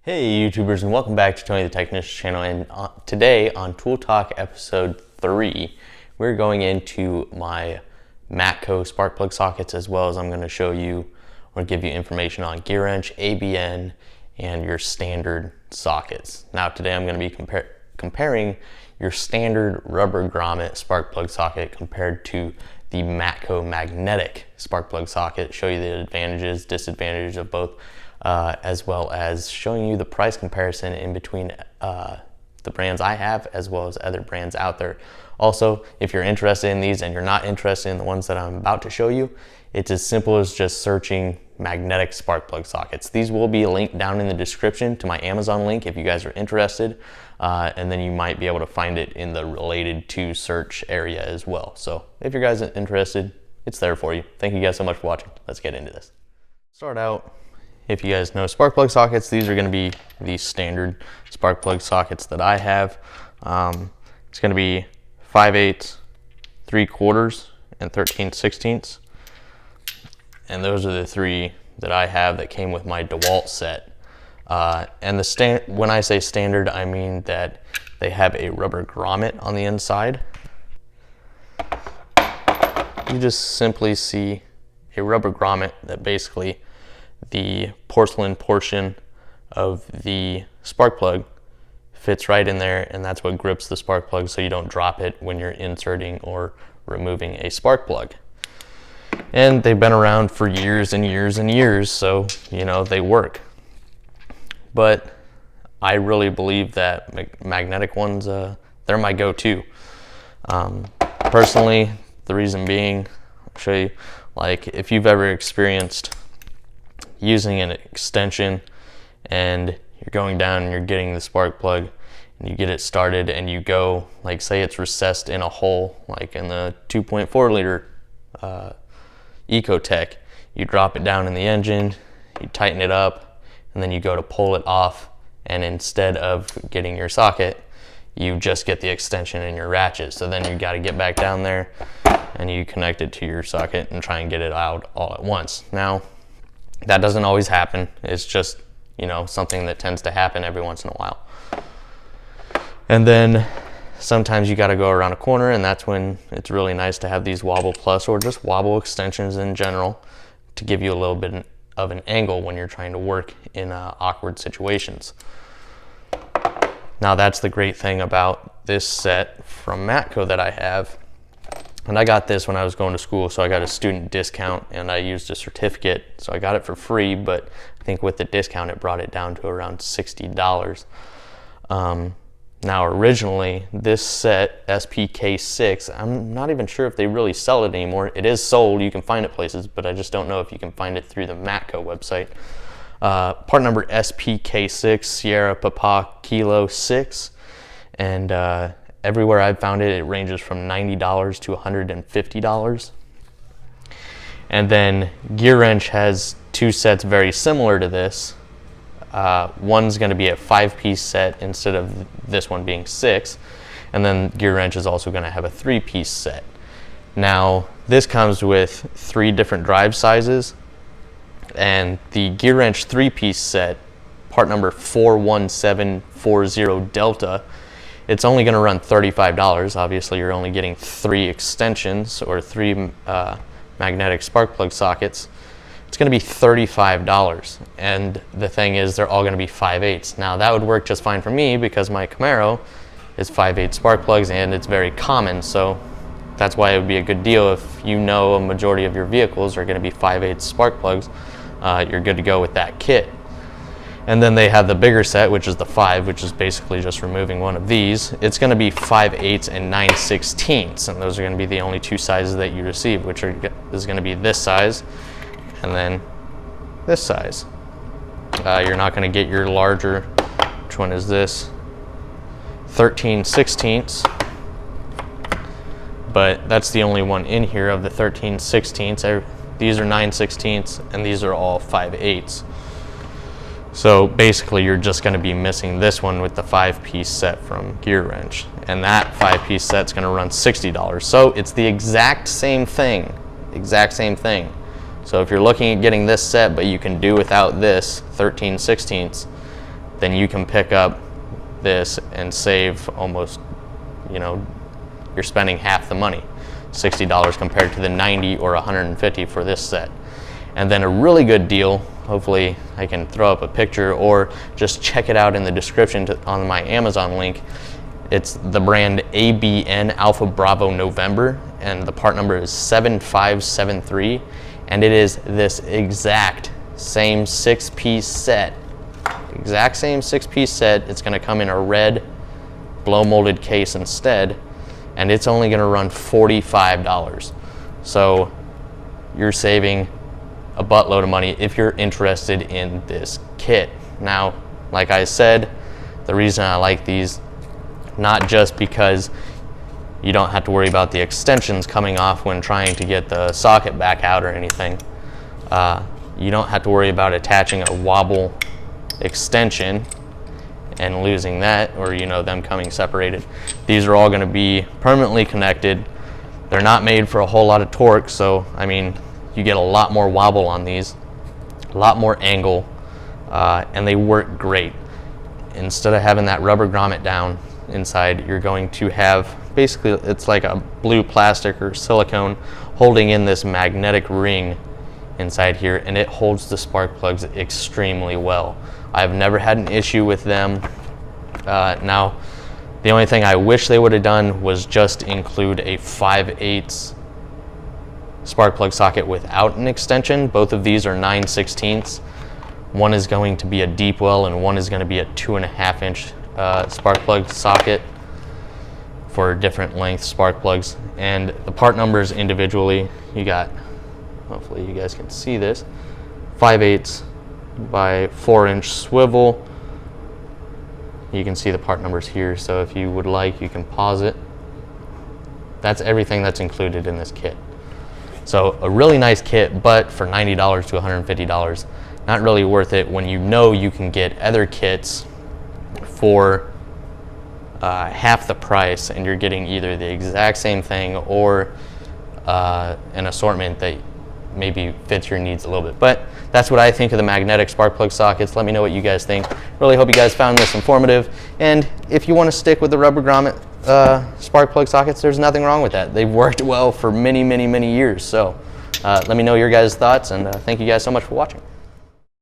Hey YouTubers, and welcome back to Tony the Technician channel. And today on Tool Talk episode 3, we're going into my Matco spark plug sockets, as well as I'm going to show you or give you information on gear wrench, ABN, and your standard sockets. Now today I'm going to be comparing your standard rubber grommet spark plug socket compared to the Matco magnetic spark plug socket, show you the advantages, disadvantages of both, as well as showing you the price comparison in between the brands I have as well as other brands out there. Also, if you're interested in these and you're not interested in the ones that I'm about to show you, it's as simple as just searching magnetic spark plug sockets. These will be linked down in the description to my Amazon link if you guys are interested, and then you might be able to find it in the related to search area as well. So if you guys are interested, it's there for you. Thank you guys so much for watching. Let's get into this. Start out, if you guys know spark plug sockets, these are going to be the standard spark plug sockets that I have. It's going to be 5/8, 3/4, and 13/16. And those are the three that I have that came with my DeWalt set. And when I say standard, I mean that they have a rubber grommet on the inside. You just simply see a rubber grommet that basically the porcelain portion of the spark plug fits right in there, and that's what grips the spark plug so you don't drop it when you're inserting or removing a spark plug. And they've been around for years and years and years, so you know they work. But I really believe that magnetic ones, they're my go-to. Personally, the reason being, I'll show you, like if you've ever experienced using an extension and you're going down and you're getting the spark plug and you get it started and you go, like say it's recessed in a hole, like in the 2.4 liter Ecotech, you drop it down in the engine, you tighten it up, and then you go to pull it off, and instead of getting your socket, you just get the extension in your ratchet. So then you got to get back down there and you connect it to your socket and try and get it out all at once. Now that doesn't always happen. It's just, you know, something that tends to happen every once in a while. And then sometimes you got to go around a corner, and that's when it's really nice to have these Wobble Plus or just Wobble extensions in general to give you a little bit of an angle when you're trying to work in awkward situations. Now that's the great thing about this set from Matco that I have. And I got this when I was going to school, so I got a student discount and I used a certificate, so I got it for free, but I think with the discount it brought it down to around $60. Now originally this set, SPK6, I'm not even sure if they really sell it anymore. It is sold, you can find it places, but I just don't know if you can find it through the Matco website. Part number SPK6, Sierra Papa Kilo 6, and everywhere I've found it, it ranges from $90 to $150. And then Gear Wrench has two sets very similar to this. One's going to be a 5-piece set instead of this one being 6. And then Gear Wrench is also going to have a 3-piece set. Now, this comes with 3 different drive sizes. And the Gear Wrench 3-piece set, part number 41740 Delta, it's only going to run $35. Obviously, you're only getting 3 extensions or 3 magnetic spark plug sockets. It's going to be $35. And the thing is, they're all going to be 5/8. Now, that would work just fine for me because my Camaro is 5/8 spark plugs and it's very common. So that's why it would be a good deal if you know a majority of your vehicles are going to be 5/8 spark plugs. You're good to go with that kit. And then they have the bigger set, which is the 5, which is basically just removing one of these. It's going to be 5/8 and 9/16, and those are going to be the only 2 sizes that you receive, which is going to be this size and then this size. You're not going to get your larger, which one is this? 13/16, but that's the only one in here of the 13/16. These are 9/16, and these are all 5/8. So basically you're just going to be missing this one with the 5-piece set from Gear Wrench, and that 5-piece set's going to run $60. So it's the exact same thing, So if you're looking at getting this set but you can do without this 13/16, then you can pick up this and save almost, you know, you're spending half the money, $60 compared to the $90 or $150 for this set. And then a really good deal, hopefully I can throw up a picture or just check it out in the description on my Amazon link. It's the brand ABN, Alpha Bravo November, and the part number is 7573, and it is this exact same 6-piece set. Exact same 6-piece set. It's going to come in a red blow molded case instead, and it's only going to run $45. So you're saving a buttload of money if you're interested in this kit. Now, like I said, the reason I like these, not just because you don't have to worry about the extensions coming off when trying to get the socket back out or anything. You don't have to worry about attaching a wobble extension and losing that, or you know, them coming separated. These are all going to be permanently connected. They're not made for a whole lot of torque, so I mean, you get a lot more wobble on these, a lot more angle, and they work great. Instead of having that rubber grommet down inside, you're going to have basically, it's like a blue plastic or silicone holding in this magnetic ring inside here, and it holds the spark plugs extremely well. I've never had an issue with them. Now, the only thing I wish they would have done was just include a 5/8 spark plug socket without an extension. Both of these are 9/16. One is going to be a deep well and one is going to be a 2.5-inch spark plug socket for different length spark plugs. And the part numbers individually, you got, hopefully you guys can see this, 5/8 by 4-inch swivel. You can see the part numbers here, so if you would like, you can pause it. That's everything that's included in this kit. So a really nice kit, but for $90 to $150, not really worth it when you know you can get other kits for half the price, and you're getting either the exact same thing or an assortment that maybe fits your needs a little bit. But that's what I think of the magnetic spark plug sockets. Let me know what you guys think. Really hope you guys found this informative, and if you want to stick with the rubber grommet spark plug sockets, there's nothing wrong with that. They've worked well for many years. So let me know your guys' thoughts, and thank you guys so much for watching.